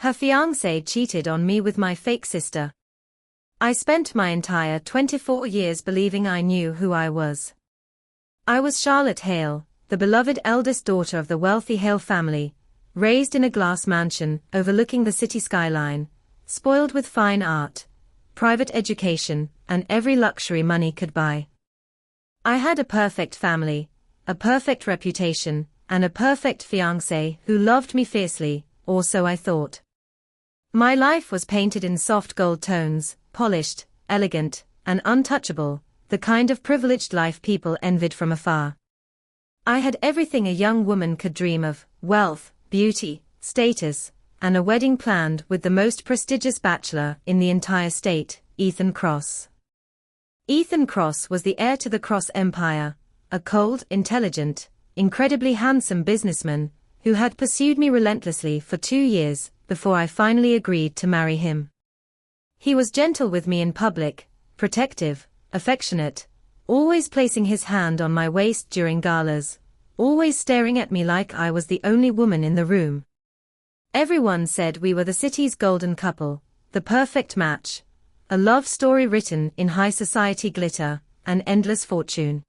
Her fiancé cheated on me with my fake sister. I spent my entire 24 years believing I knew who I was. I was Charlotte Hale, the beloved eldest daughter of the wealthy Hale family, raised in a glass mansion overlooking the city skyline, spoiled with fine art, private education, and every luxury money could buy. I had a perfect family, a perfect reputation, and a perfect fiancé who loved me fiercely, or so I thought. My life was painted in soft gold tones, polished, elegant, and untouchable, the kind of privileged life people envied from afar. I had everything a young woman could dream of: wealth, beauty, status, and a wedding planned with the most prestigious bachelor in the entire state, Ethan Cross. Ethan Cross was the heir to the Cross Empire, a cold, intelligent, incredibly handsome businessman who had pursued me relentlessly for 2 years before I finally agreed to marry him. He was gentle with me in public, protective, affectionate, always placing his hand on my waist during galas, always staring at me like I was the only woman in the room. Everyone said we were the city's golden couple, the perfect match, a love story written in high society glitter and endless fortune.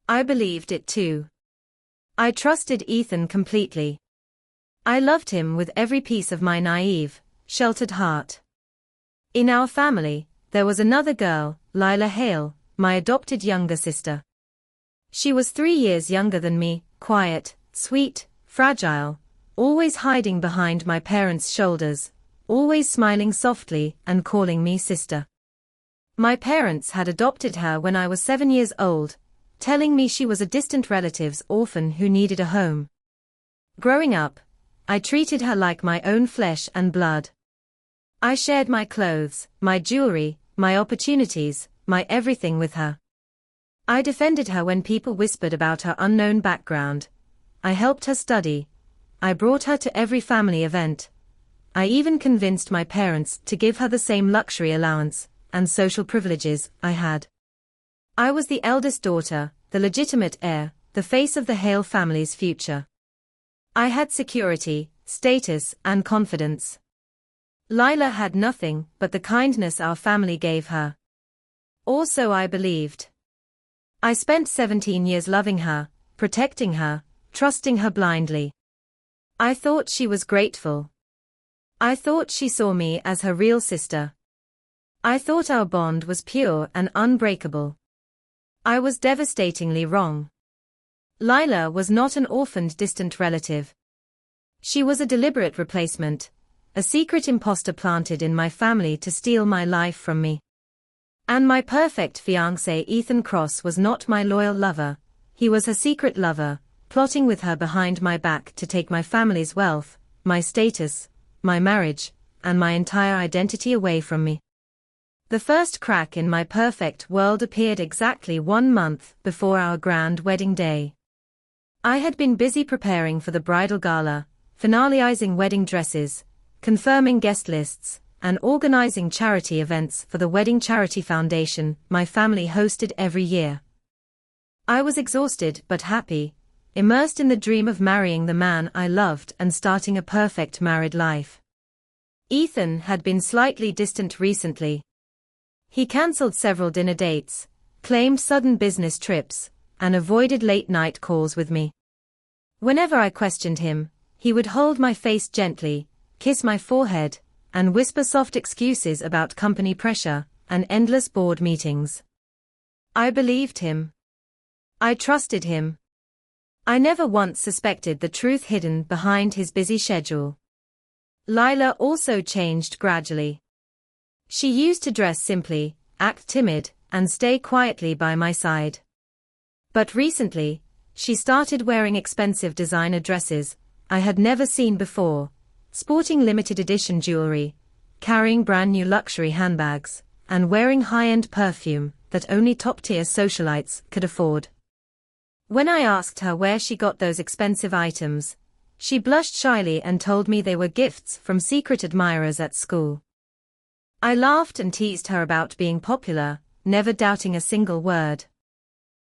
I believed it too. I trusted Ethan completely. I loved him with every piece of my naive, sheltered heart. In our family, there was another girl, Lila Hale, my adopted younger sister. She was 3 years younger than me, quiet, sweet, fragile, always hiding behind my parents' shoulders, always smiling softly and calling me sister. My parents had adopted her when I was 7 years old, telling me she was a distant relative's orphan who needed a home. Growing up, I treated her like my own flesh and blood. I shared my clothes, my jewelry, my opportunities, my everything with her. I defended her when people whispered about her unknown background. I helped her study. I brought her to every family event. I even convinced my parents to give her the same luxury allowance and social privileges I had. I was the eldest daughter, the legitimate heir, the face of the Hale family's future. I had security, status, and confidence. Lila had nothing but the kindness our family gave her. Or so I believed. I spent 17 years loving her, protecting her, trusting her blindly. I thought she was grateful. I thought she saw me as her real sister. I thought our bond was pure and unbreakable. I was devastatingly wrong. Lila was not an orphaned distant relative. She was a deliberate replacement, a secret imposter planted in my family to steal my life from me. And my perfect fiancé Ethan Cross was not my loyal lover, he was her secret lover, plotting with her behind my back to take my family's wealth, my status, my marriage, and my entire identity away from me. The first crack in my perfect world appeared exactly 1 month before our grand wedding day. I had been busy preparing for the bridal gala, finalizing wedding dresses, confirming guest lists, and organizing charity events for the wedding charity foundation my family hosted every year. I was exhausted but happy, immersed in the dream of marrying the man I loved and starting a perfect married life. Ethan had been slightly distant recently. He cancelled several dinner dates, claimed sudden business trips, and avoided late-night calls with me. Whenever I questioned him, he would hold my face gently, kiss my forehead, and whisper soft excuses about company pressure and endless board meetings. I believed him. I trusted him. I never once suspected the truth hidden behind his busy schedule. Lila also changed gradually. She used to dress simply, act timid, and stay quietly by my side. But recently, she started wearing expensive designer dresses I had never seen before, sporting limited edition jewelry, carrying brand new luxury handbags, and wearing high-end perfume that only top-tier socialites could afford. When I asked her where she got those expensive items, she blushed shyly and told me they were gifts from secret admirers at school. I laughed and teased her about being popular, never doubting a single word.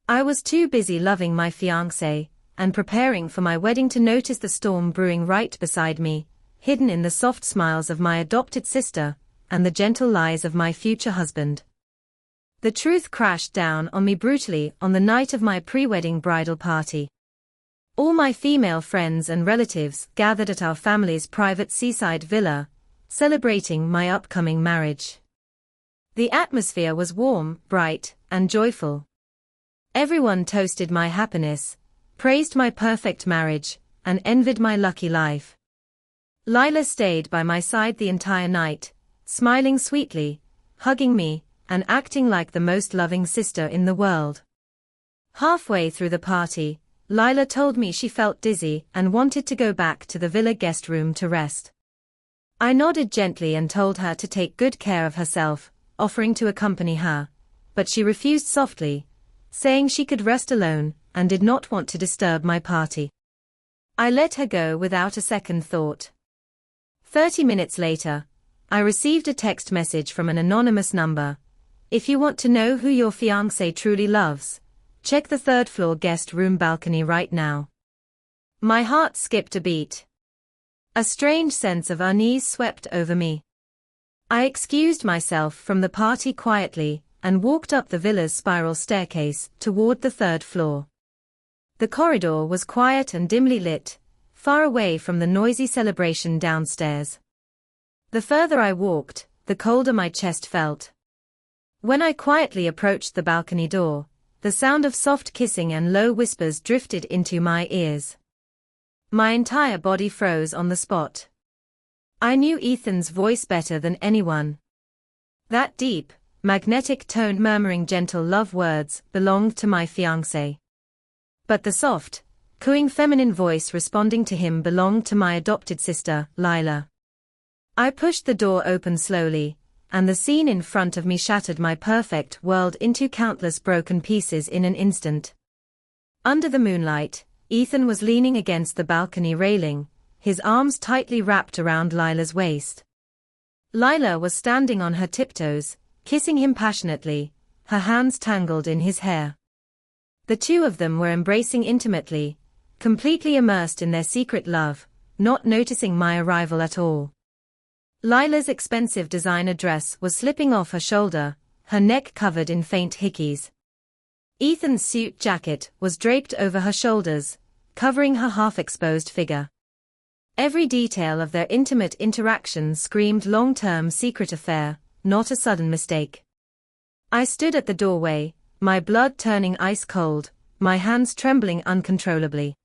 I was too busy loving my fiancé and preparing for my wedding to notice the storm brewing right beside me, hidden in the soft smiles of my adopted sister, and the gentle lies of my future husband. The truth crashed down on me brutally on the night of my pre-wedding bridal party. All my female friends and relatives gathered at our family's private seaside villa, celebrating my upcoming marriage. The atmosphere was warm, bright, and joyful. Everyone toasted my happiness, praised my perfect marriage, and envied my lucky life. Lila stayed by my side the entire night, smiling sweetly, hugging me, and acting like the most loving sister in the world. Halfway through the party, Lila told me she felt dizzy and wanted to go back to the villa guest room to rest. I nodded gently and told her to take good care of herself, offering to accompany her, but she refused softly, saying she could rest alone and did not want to disturb my party. I let her go without a second thought. 30 minutes later, I received a text message from an anonymous number. If you want to know who your fiancé truly loves, check the third-floor guest room balcony right now. My heart skipped a beat. A strange sense of unease swept over me. I excused myself from the party quietly and walked up the villa's spiral staircase toward the third floor. The corridor was quiet and dimly lit, far away from the noisy celebration downstairs. The further I walked, the colder my chest felt. When I quietly approached the balcony door, the sound of soft kissing and low whispers drifted into my ears. My entire body froze on the spot. I knew Ethan's voice better than anyone. That deep, magnetic tone murmuring gentle love words belonged to my fiancé. But the soft, cooing feminine voice responding to him belonged to my adopted sister, Lila. I pushed the door open slowly, and the scene in front of me shattered my perfect world into countless broken pieces in an instant. Under the moonlight, Ethan was leaning against the balcony railing, his arms tightly wrapped around Lila's waist. Lila was standing on her tiptoes, kissing him passionately, her hands tangled in his hair. The two of them were embracing intimately, completely immersed in their secret love, not noticing my arrival at all. Lila's expensive designer dress was slipping off her shoulder, her neck covered in faint hickeys. Ethan's suit jacket was draped over her shoulders, covering her half-exposed figure. Every detail of their intimate interaction screamed long-term secret affair, not a sudden mistake. I stood at the doorway, my blood turning ice-cold, my hands trembling uncontrollably.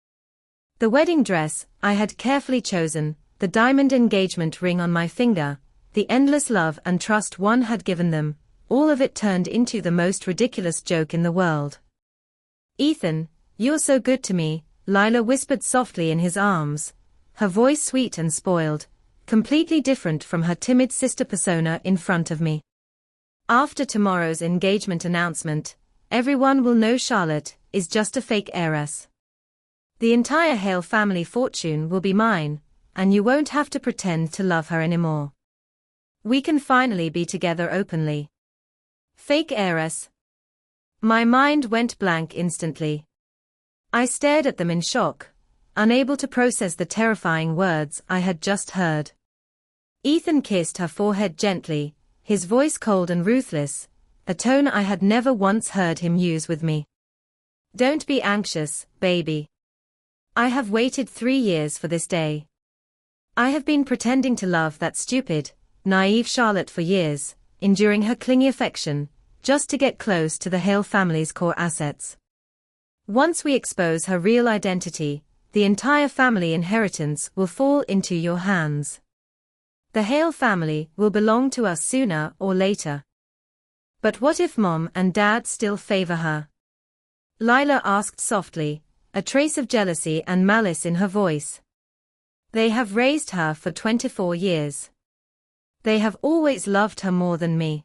The wedding dress I had carefully chosen, the diamond engagement ring on my finger, the endless love and trust one had given them, all of it turned into the most ridiculous joke in the world. "Ethan, you're so good to me," Lila whispered softly in his arms, her voice sweet and spoiled, completely different from her timid sister persona in front of me. "After tomorrow's engagement announcement, everyone will know Charlotte is just a fake heiress. The entire Hale family fortune will be mine, and you won't have to pretend to love her anymore. We can finally be together openly." Fake heiress. My mind went blank instantly. I stared at them in shock, unable to process the terrifying words I had just heard. Ethan kissed her forehead gently, his voice cold and ruthless, a tone I had never once heard him use with me. "Don't be anxious, baby. I have waited 3 years for this day. I have been pretending to love that stupid, naive Charlotte for years, enduring her clingy affection, just to get close to the Hale family's core assets. Once we expose her real identity, the entire family inheritance will fall into your hands. The Hale family will belong to us sooner or later." "But what if Mom and Dad still favor her?" Lila asked softly, a trace of jealousy and malice in her voice. "They have raised her for 24 years. They have always loved her more than me."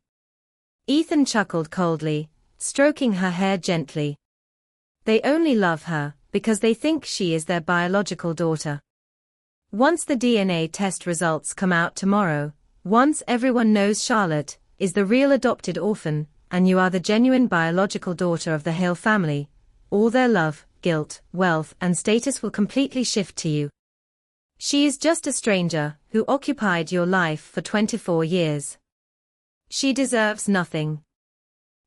Ethan chuckled coldly, stroking her hair gently. "They only love her because they think she is their biological daughter. Once the DNA test results come out tomorrow, once everyone knows Charlotte is the real adopted orphan, and you are the genuine biological daughter of the Hale family, all their love, guilt, wealth, and status will completely shift to you. She is just a stranger who occupied your life for 24 years. She deserves nothing.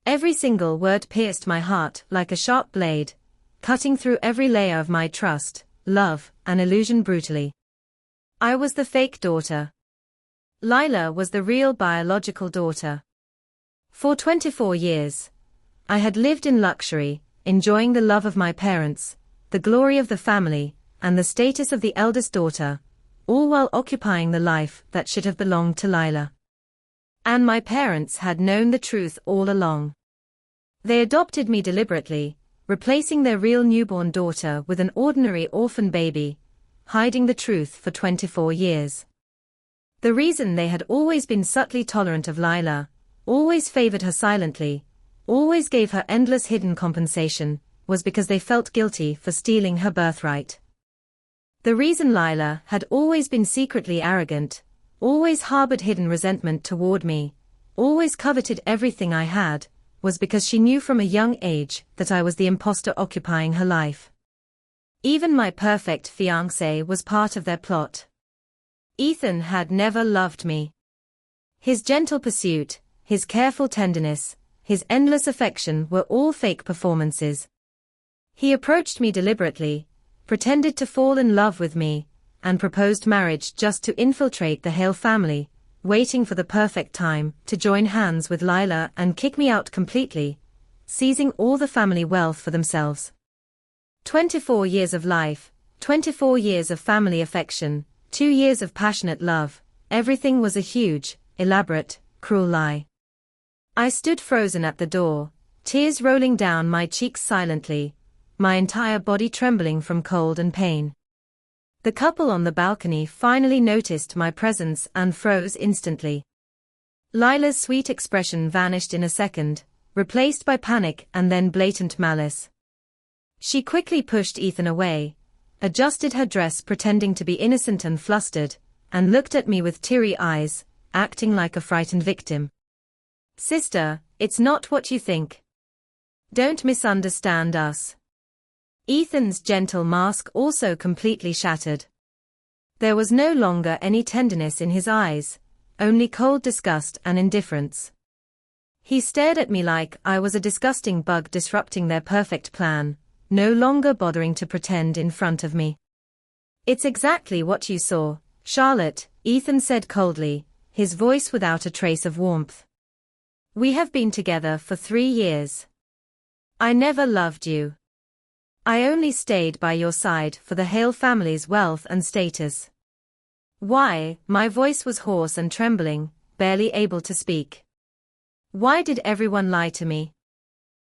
Every single word pierced my heart like a sharp blade, cutting through every layer of my trust, love, and illusion brutally. I was the fake daughter. Lila was the real biological daughter. For 24 years, I had lived in luxury, enjoying the love of my parents, the glory of the family, and the status of the eldest daughter, all while occupying the life that should have belonged to Lila. And my parents had known the truth all along. They adopted me deliberately, replacing their real newborn daughter with an ordinary orphan baby, hiding the truth for 24 years. The reason they had always been subtly tolerant of Lila, always favored her silently, always gave her endless hidden compensation, was because they felt guilty for stealing her birthright. The reason Lila had always been secretly arrogant, always harbored hidden resentment toward me, always coveted everything I had, was because she knew from a young age that I was the imposter occupying her life. Even my perfect fiancé was part of their plot. Ethan had never loved me. His gentle pursuit, his careful tenderness, his endless affection were all fake performances. He approached me deliberately, pretended to fall in love with me, and proposed marriage just to infiltrate the Hale family, waiting for the perfect time to join hands with Lila and kick me out completely, seizing all the family wealth for themselves. 24 years of life, 24 years of family affection, 2 years of passionate love, everything was a huge, elaborate, cruel lie. I stood frozen at the door, tears rolling down my cheeks silently, my entire body trembling from cold and pain. The couple on the balcony finally noticed my presence and froze instantly. Lila's sweet expression vanished in a second, replaced by panic and then blatant malice. She quickly pushed Ethan away, adjusted her dress pretending to be innocent and flustered, and looked at me with teary eyes, acting like a frightened victim. "Sister, it's not what you think. Don't misunderstand us." Ethan's gentle mask also completely shattered. There was no longer any tenderness in his eyes, only cold disgust and indifference. He stared at me like I was a disgusting bug disrupting their perfect plan, no longer bothering to pretend in front of me. "It's exactly what you saw, Charlotte," Ethan said coldly, his voice without a trace of warmth. "We have been together for 3 years. I never loved you. I only stayed by your side for the Hale family's wealth and status." "Why?" My voice was hoarse and trembling, barely able to speak. "Why did everyone lie to me?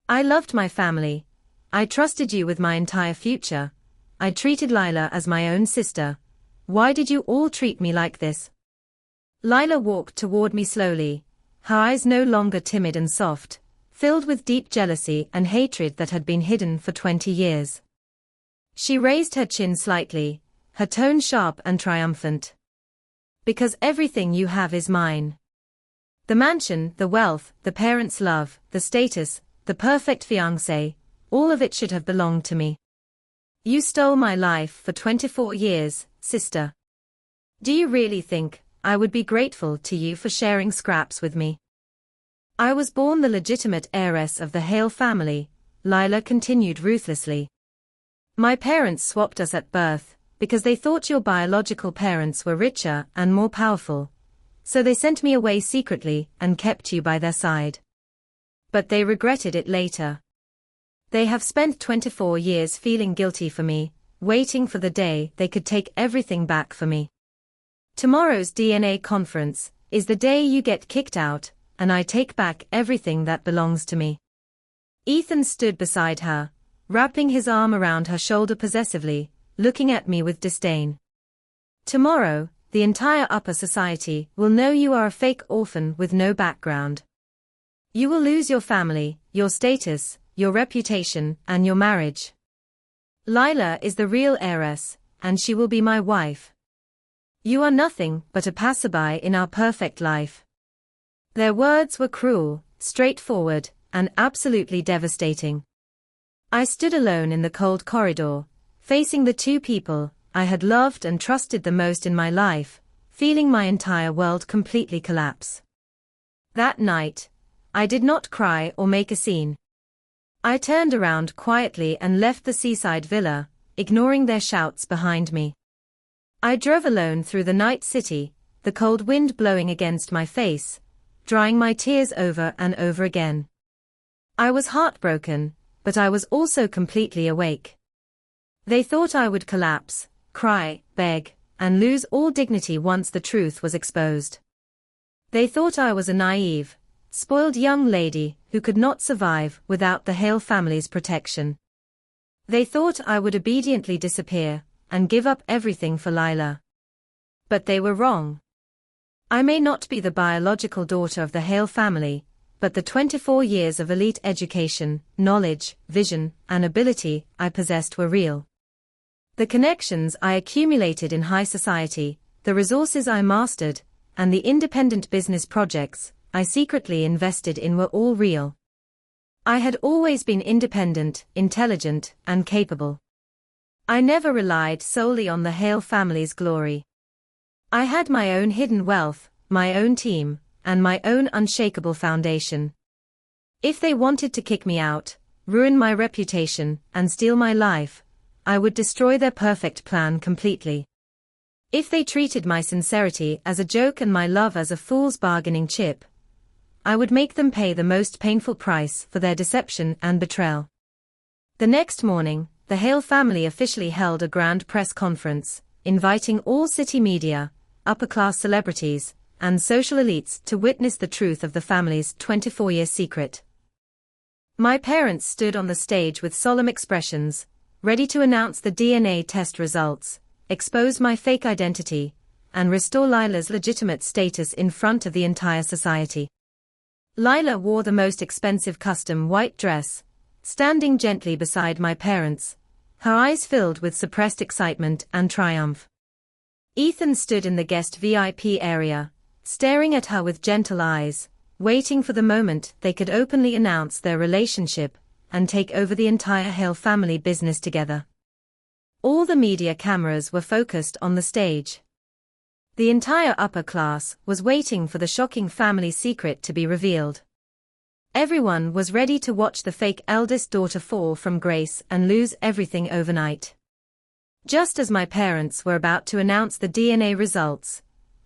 I loved my family. I trusted you with my entire future. I treated Lila as my own sister. Why did you all treat me like this?" Lila walked toward me slowly, her eyes no longer timid and soft, filled with deep jealousy and hatred that had been hidden for 20 years. She raised her chin slightly, her tone sharp and triumphant. "Because everything you have is mine. The mansion, the wealth, the parents' love, the status, the perfect fiancé, all of it should have belonged to me. You stole my life for 24 years, sister. Do you really think I would be grateful to you for sharing scraps with me? I was born the legitimate heiress of the Hale family," Lila continued ruthlessly. "My parents swapped us at birth, because they thought your biological parents were richer and more powerful, so they sent me away secretly and kept you by their side. But they regretted it later. They have spent 24 years feeling guilty for me, waiting for the day they could take everything back for me. Tomorrow's DNA conference is the day you get kicked out, and I take back everything that belongs to me." Ethan stood beside her, wrapping his arm around her shoulder possessively, looking at me with disdain. "Tomorrow, the entire upper society will know you are a fake orphan with no background. You will lose your family, your status, your reputation, and your marriage. Lila is the real heiress, and she will be my wife. You are nothing but a passerby in our perfect life." Their words were cruel, straightforward, and absolutely devastating. I stood alone in the cold corridor, facing the two people I had loved and trusted the most in my life, feeling my entire world completely collapse. That night, I did not cry or make a scene. I turned around quietly and left the seaside villa, ignoring their shouts behind me. I drove alone through the night city, the cold wind blowing against my face, drying my tears over and over again. I was heartbroken, but I was also completely awake. They thought I would collapse, cry, beg, and lose all dignity once the truth was exposed. They thought I was a naive, spoiled young lady who could not survive without the Hale family's protection. They thought I would obediently disappear and give up everything for Lila. But they were wrong. I may not be the biological daughter of the Hale family, but the 24 years of elite education, knowledge, vision, and ability I possessed were real. The connections I accumulated in high society, the resources I mastered, and the independent business projects I secretly invested in were all real. I had always been independent, intelligent, and capable. I never relied solely on the Hale family's glory. I had my own hidden wealth, my own team, and my own unshakable foundation. If they wanted to kick me out, ruin my reputation, and steal my life, I would destroy their perfect plan completely. If they treated my sincerity as a joke and my love as a fool's bargaining chip, I would make them pay the most painful price for their deception and betrayal. The next morning, the Hale family officially held a grand press conference, inviting all city media, upper-class celebrities, and social elites to witness the truth of the family's 24-year secret. My parents stood on the stage with solemn expressions, ready to announce the DNA test results, expose my fake identity, and restore Lila's legitimate status in front of the entire society. Lila wore the most expensive custom white dress, standing gently beside my parents, her eyes filled with suppressed excitement and triumph. Ethan stood in the guest VIP area, staring at her with gentle eyes, waiting for the moment they could openly announce their relationship and take over the entire Hale family business together. All the media cameras were focused on the stage. The entire upper class was waiting for the shocking family secret to be revealed. Everyone was ready to watch the fake eldest daughter fall from grace and lose everything overnight. Just as my parents were about to announce the DNA results,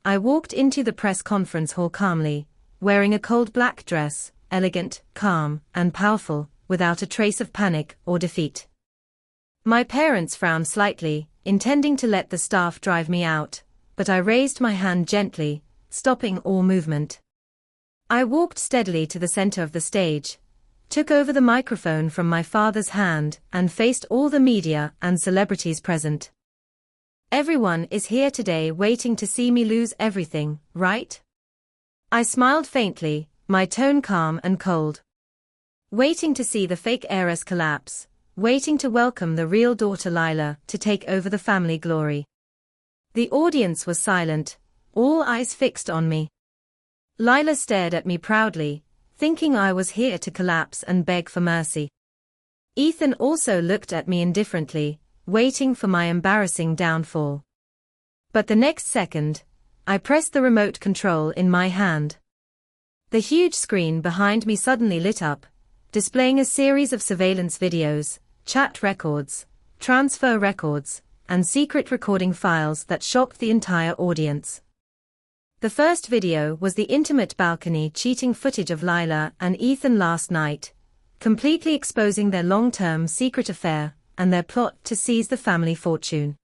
I walked into the press conference hall calmly, wearing a cold black dress, elegant, calm, and powerful, without a trace of panic or defeat. My parents frowned slightly, intending to let the staff drive me out, but I raised my hand gently, stopping all movement. I walked steadily to the center of the stage, took over the microphone from my father's hand, and faced all the media and celebrities present. Everyone is here today waiting to see me lose everything, right? I smiled faintly, my tone calm and cold. Waiting to see the fake heiress collapse, waiting to welcome the real daughter Lila to take over the family glory. The audience was silent, all eyes fixed on me. Lila stared at me proudly, thinking I was here to collapse and beg for mercy. Ethan also looked at me indifferently, waiting for my embarrassing downfall. But the next second, I pressed the remote control in my hand. The huge screen behind me suddenly lit up, displaying a series of surveillance videos, chat records, transfer records, and secret recording files that shocked the entire audience. The first video was the intimate balcony cheating footage of Lila and Ethan last night, completely exposing their long-term secret affair and their plot to seize the family fortune.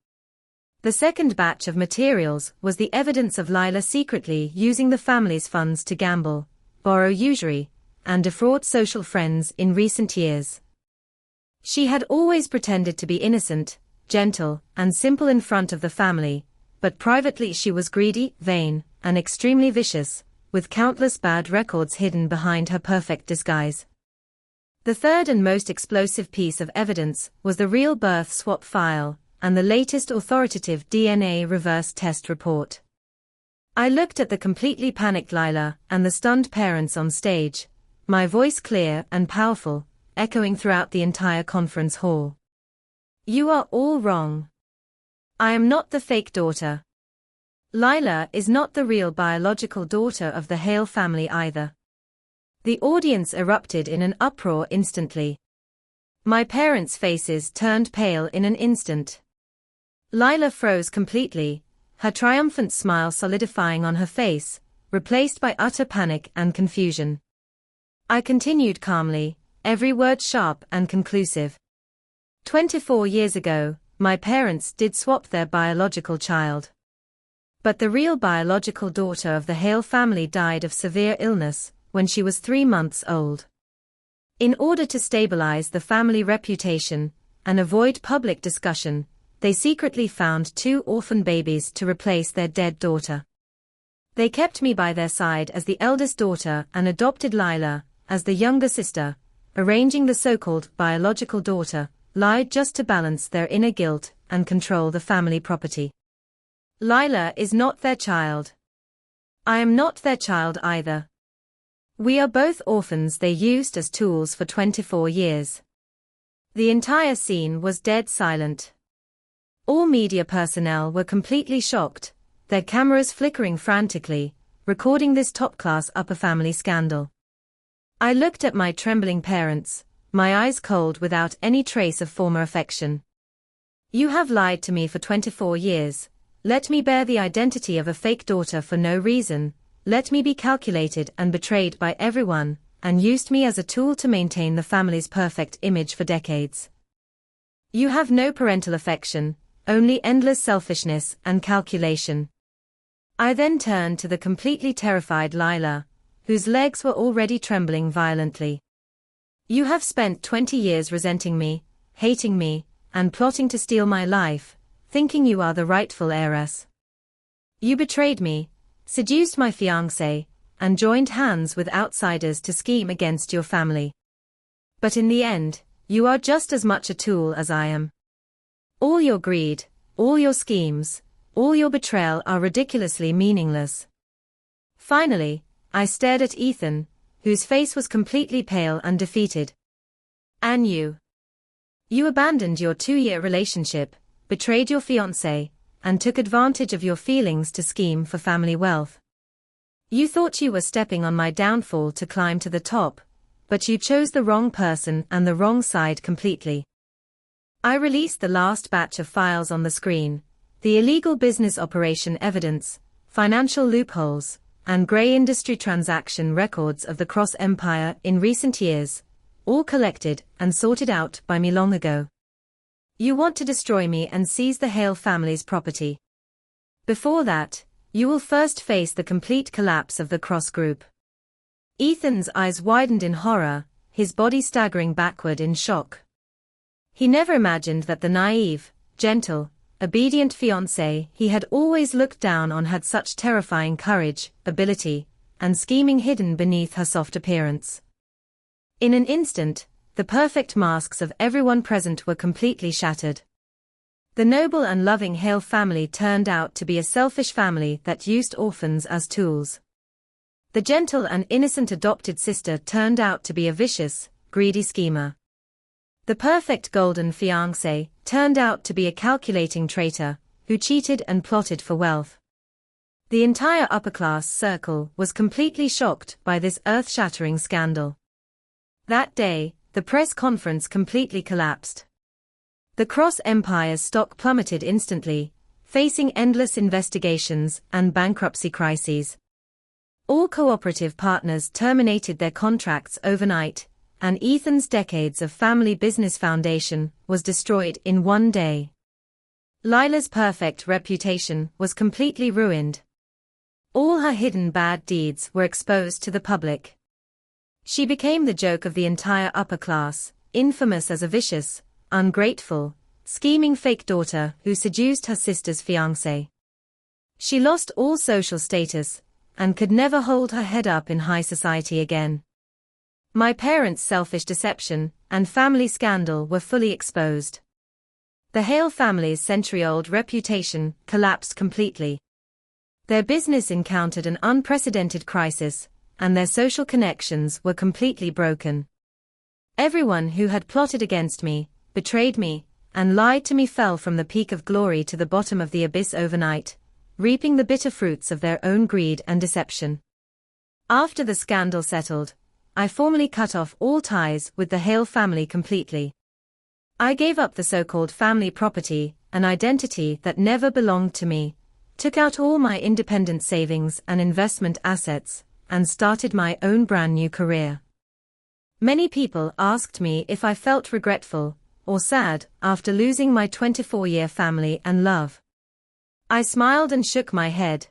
The second batch of materials was the evidence of Lila secretly using the family's funds to gamble, borrow usury, and defraud social friends in recent years. She had always pretended to be innocent, gentle, and simple in front of the family, but privately she was greedy, vain, and extremely vicious, with countless bad records hidden behind her perfect disguise. The third and most explosive piece of evidence was the real birth swap file and the latest authoritative DNA reverse test report. I looked at the completely panicked Lila and the stunned parents on stage, my voice clear and powerful, echoing throughout the entire conference hall. You are all wrong. I am not the fake daughter. Lila is not the real biological daughter of the Hale family either. The audience erupted in an uproar instantly. My parents' faces turned pale in an instant. Lila froze completely, her triumphant smile solidifying on her face, replaced by utter panic and confusion. I continued calmly, every word sharp and conclusive. 24 years ago, my parents did swap their biological child. But the real biological daughter of the Hale family died of severe illness when she was 3 months old. In order to stabilize the family reputation and avoid public discussion, they secretly found 2 orphan babies to replace their dead daughter. They kept me by their side as the eldest daughter and adopted Lila as the younger sister, arranging the so-called biological daughter, lied just to balance their inner guilt and control the family property. Lila is not their child. I am not their child either. We are both orphans they used as tools for 24 years. The entire scene was dead silent. All media personnel were completely shocked, their cameras flickering frantically, recording this top-class upper family scandal. I looked at my trembling parents, my eyes cold without any trace of former affection. You have lied to me for 24 years, let me bear the identity of a fake daughter for no reason, let me be calculated and betrayed by everyone, and used me as a tool to maintain the family's perfect image for decades. You have no parental affection, only endless selfishness and calculation. I then turned to the completely terrified Lila, whose legs were already trembling violently. You have spent 20 years resenting me, hating me, and plotting to steal my life, thinking you are the rightful heiress. You betrayed me, seduced my fiancé, and joined hands with outsiders to scheme against your family. But in the end, you are just as much a tool as I am. All your greed, all your schemes, all your betrayal are ridiculously meaningless. Finally, I stared at Ethan, whose face was completely pale and defeated. And you? You abandoned your 2-year relationship, betrayed your fiancé, and took advantage of your feelings to scheme for family wealth. You thought you were stepping on my downfall to climb to the top, but you chose the wrong person and the wrong side completely. I released the last batch of files on the screen, the illegal business operation evidence, financial loopholes, and grey industry transaction records of the Cross Empire in recent years, all collected and sorted out by me long ago. You want to destroy me and seize the Hale family's property. Before that, you will first face the complete collapse of the Cross Group. Ethan's eyes widened in horror, his body staggering backward in shock. He never imagined that the naive, gentle, obedient fiancé he had always looked down on had such terrifying courage, ability, and scheming hidden beneath her soft appearance. In an instant, the perfect masks of everyone present were completely shattered. The noble and loving Hale family turned out to be a selfish family that used orphans as tools. The gentle and innocent adopted sister turned out to be a vicious, greedy schemer. The perfect golden fiancé turned out to be a calculating traitor, who cheated and plotted for wealth. The entire upper-class circle was completely shocked by this earth-shattering scandal. That day, the press conference completely collapsed. The Cross Empire's stock plummeted instantly, facing endless investigations and bankruptcy crises. All cooperative partners terminated their contracts overnight, and Ethan's decades of family business foundation was destroyed in one day. Lila's perfect reputation was completely ruined. All her hidden bad deeds were exposed to the public. She became the joke of the entire upper class, infamous as a vicious, ungrateful, scheming fake daughter who seduced her sister's fiancé. She lost all social status, and could never hold her head up in high society again. My parents' selfish deception and family scandal were fully exposed. The Hale family's century-old reputation collapsed completely. Their business encountered an unprecedented crisis, and their social connections were completely broken. Everyone who had plotted against me, betrayed me, and lied to me fell from the peak of glory to the bottom of the abyss overnight, reaping the bitter fruits of their own greed and deception. After the scandal settled, I formally cut off all ties with the Hale family completely. I gave up the so-called family property, an identity that never belonged to me, took out all my independent savings and investment assets, and started my own brand new career. Many people asked me if I felt regretful or sad after losing my 24-year family and love. I smiled and shook my head.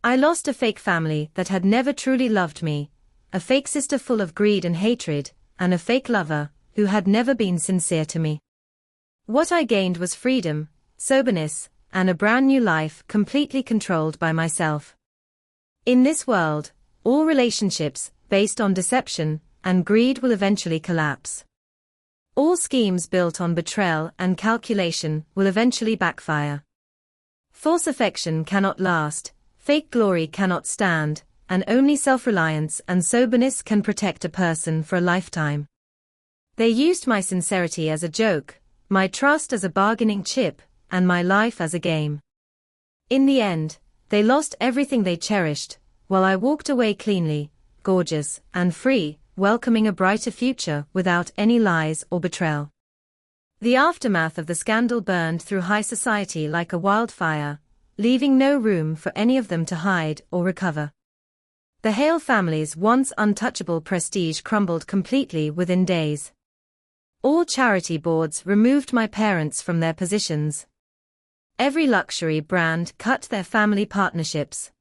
I lost a fake family that had never truly loved me, a fake sister full of greed and hatred, and a fake lover who had never been sincere to me. What I gained was freedom, soberness, and a brand new life completely controlled by myself. In this world, all relationships based on deception and greed will eventually collapse. All schemes built on betrayal and calculation will eventually backfire. False affection cannot last, fake glory cannot stand, and only self-reliance and soberness can protect a person for a lifetime. They used my sincerity as a joke, my trust as a bargaining chip, and my life as a game. In the end, they lost everything they cherished, while I walked away cleanly, gorgeous, and free, welcoming a brighter future without any lies or betrayal. The aftermath of the scandal burned through high society like a wildfire, leaving no room for any of them to hide or recover. The Hale family's once untouchable prestige crumbled completely within days. All charity boards removed my parents from their positions. Every luxury brand cut their family partnerships.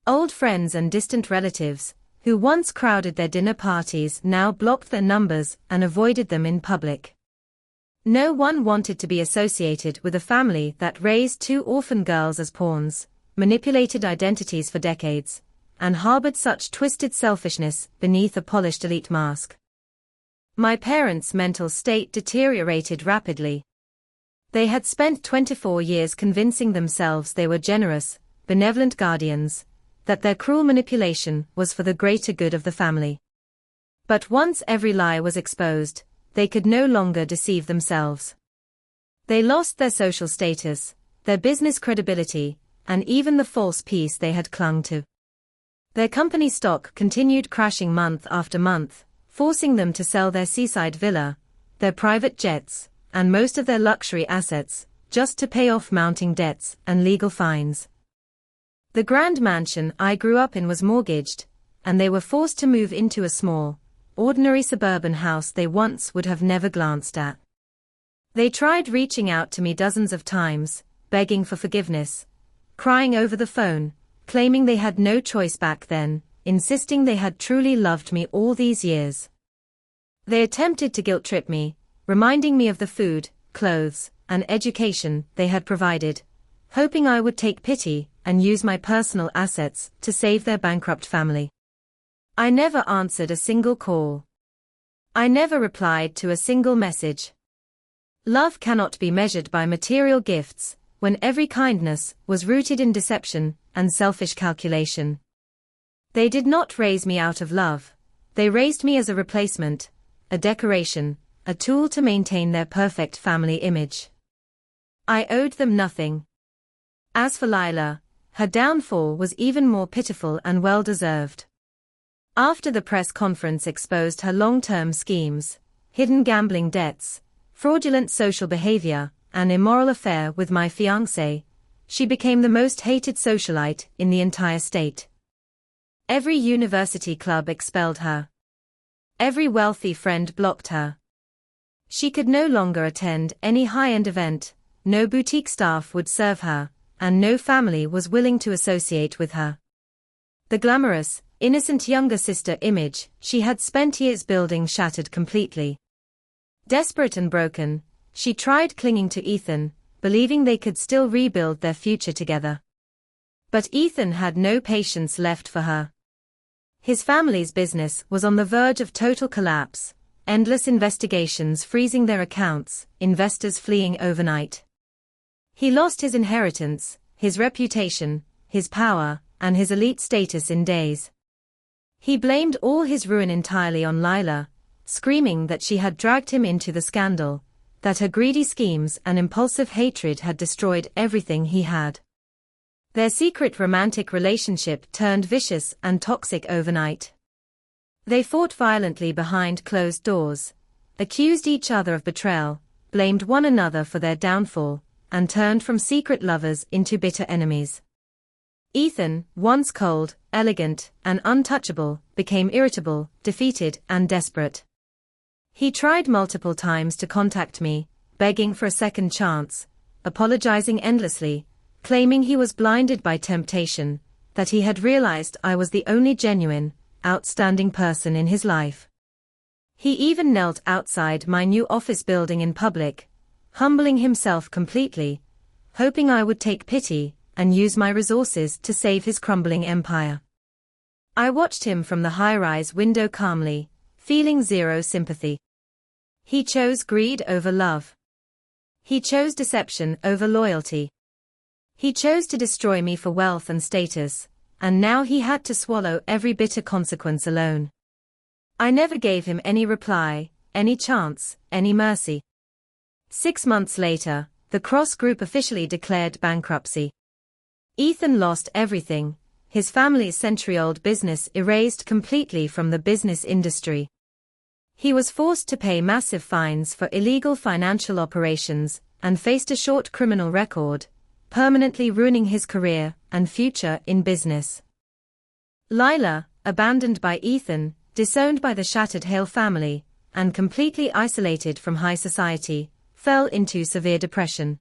Old friends and distant relatives, who once crowded their dinner parties, now blocked their numbers and avoided them in public. No one wanted to be associated with a family that raised two orphan girls as pawns, manipulated identities for decades, and harbored such twisted selfishness beneath a polished elite mask. My parents' mental state deteriorated rapidly. They had spent 24 years convincing themselves they were generous, benevolent guardians, that their cruel manipulation was for the greater good of the family. But once every lie was exposed, they could no longer deceive themselves. They lost their social status, their business credibility, and even the false peace they had clung to. Their company stock continued crashing month after month, forcing them to sell their seaside villa, their private jets, and most of their luxury assets, just to pay off mounting debts and legal fines. The grand mansion I grew up in was mortgaged, and they were forced to move into a small, ordinary suburban house they once would have never glanced at. They tried reaching out to me dozens of times, begging for forgiveness, crying over the phone, claiming they had no choice back then, insisting they had truly loved me all these years. They attempted to guilt-trip me, reminding me of the food, clothes, and education they had provided, hoping I would take pity and use my personal assets to save their bankrupt family. I never answered a single call. I never replied to a single message. Love cannot be measured by material gifts, when every kindness was rooted in deception and selfish calculation. They did not raise me out of love, they raised me as a replacement, a decoration, a tool to maintain their perfect family image. I owed them nothing. As for Lila, her downfall was even more pitiful and well-deserved. After the press conference exposed her long-term schemes, hidden gambling debts, fraudulent social behavior, and immoral affair with my fiancé, she became the most hated socialite in the entire state. Every university club expelled her. Every wealthy friend blocked her. She could no longer attend any high-end event, no boutique staff would serve her, and no family was willing to associate with her. The glamorous, innocent younger sister image she had spent years building shattered completely. Desperate and broken, she tried clinging to Ethan, believing they could still rebuild their future together. But Ethan had no patience left for her. His family's business was on the verge of total collapse, endless investigations freezing their accounts, investors fleeing overnight. He lost his inheritance, his reputation, his power, and his elite status in days. He blamed all his ruin entirely on Lila, screaming that she had dragged him into the scandal, that her greedy schemes and impulsive hatred had destroyed everything he had. Their secret romantic relationship turned vicious and toxic overnight. They fought violently behind closed doors, accused each other of betrayal, blamed one another for their downfall, and turned from secret lovers into bitter enemies. Ethan, once cold, elegant, and untouchable, became irritable, defeated, and desperate. He tried multiple times to contact me, begging for a second chance, apologizing endlessly, claiming he was blinded by temptation, that he had realized I was the only genuine, outstanding person in his life. He even knelt outside my new office building in public, humbling himself completely, hoping I would take pity and use my resources to save his crumbling empire. I watched him from the high-rise window calmly, feeling zero sympathy. He chose greed over love. He chose deception over loyalty. He chose to destroy me for wealth and status, and now he had to swallow every bitter consequence alone. I never gave him any reply, any chance, any mercy. 6 months later, the Cross Group officially declared bankruptcy. Ethan lost everything, his family's century-old business erased completely from the business industry. He was forced to pay massive fines for illegal financial operations and faced a short criminal record, permanently ruining his career and future in business. Lila, abandoned by Ethan, disowned by the shattered Hale family, and completely isolated from high society, fell into severe depression.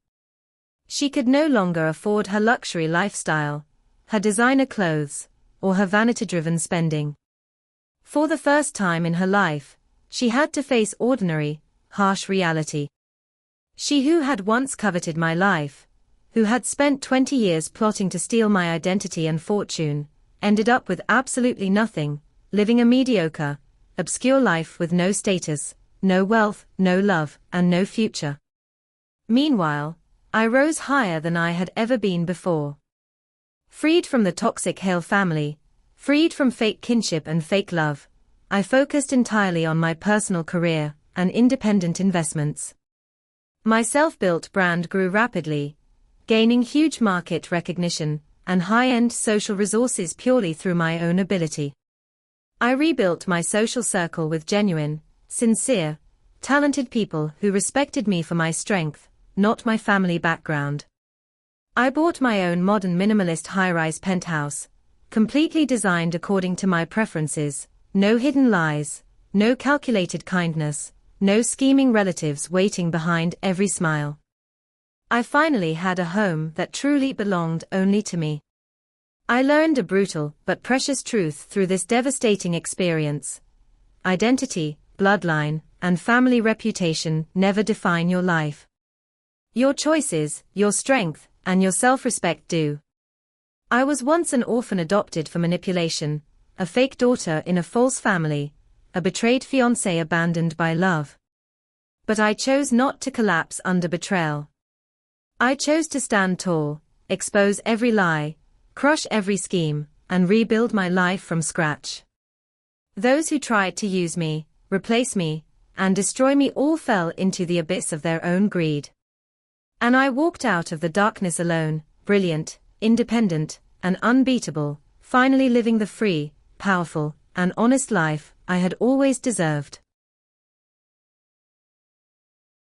She could no longer afford her luxury lifestyle, her designer clothes, or her vanity-driven spending. For the first time in her life, she had to face ordinary, harsh reality. She who had once coveted my life, who had spent 20 years plotting to steal my identity and fortune, ended up with absolutely nothing, living a mediocre, obscure life with no status, no wealth, no love, and no future. Meanwhile, I rose higher than I had ever been before. Freed from the toxic Hale family, freed from fake kinship and fake love, I focused entirely on my personal career and independent investments. My self-built brand grew rapidly, gaining huge market recognition and high-end social resources purely through my own ability. I rebuilt my social circle with genuine, sincere, talented people who respected me for my strength, not my family background. I bought my own modern minimalist high-rise penthouse, completely designed according to my preferences, no hidden lies, no calculated kindness, no scheming relatives waiting behind every smile. I finally had a home that truly belonged only to me. I learned a brutal but precious truth through this devastating experience. Identity, bloodline, and family reputation never define your life. Your choices, your strength, and your self-respect do. I was once an orphan adopted for manipulation, a fake daughter in a false family, a betrayed fiancé abandoned by love. But I chose not to collapse under betrayal. I chose to stand tall, expose every lie, crush every scheme, and rebuild my life from scratch. Those who tried to use me, replace me, and destroy me all fell into the abyss of their own greed. And I walked out of the darkness alone, brilliant, independent, and unbeatable, finally living the free, powerful, and honest life I had always deserved.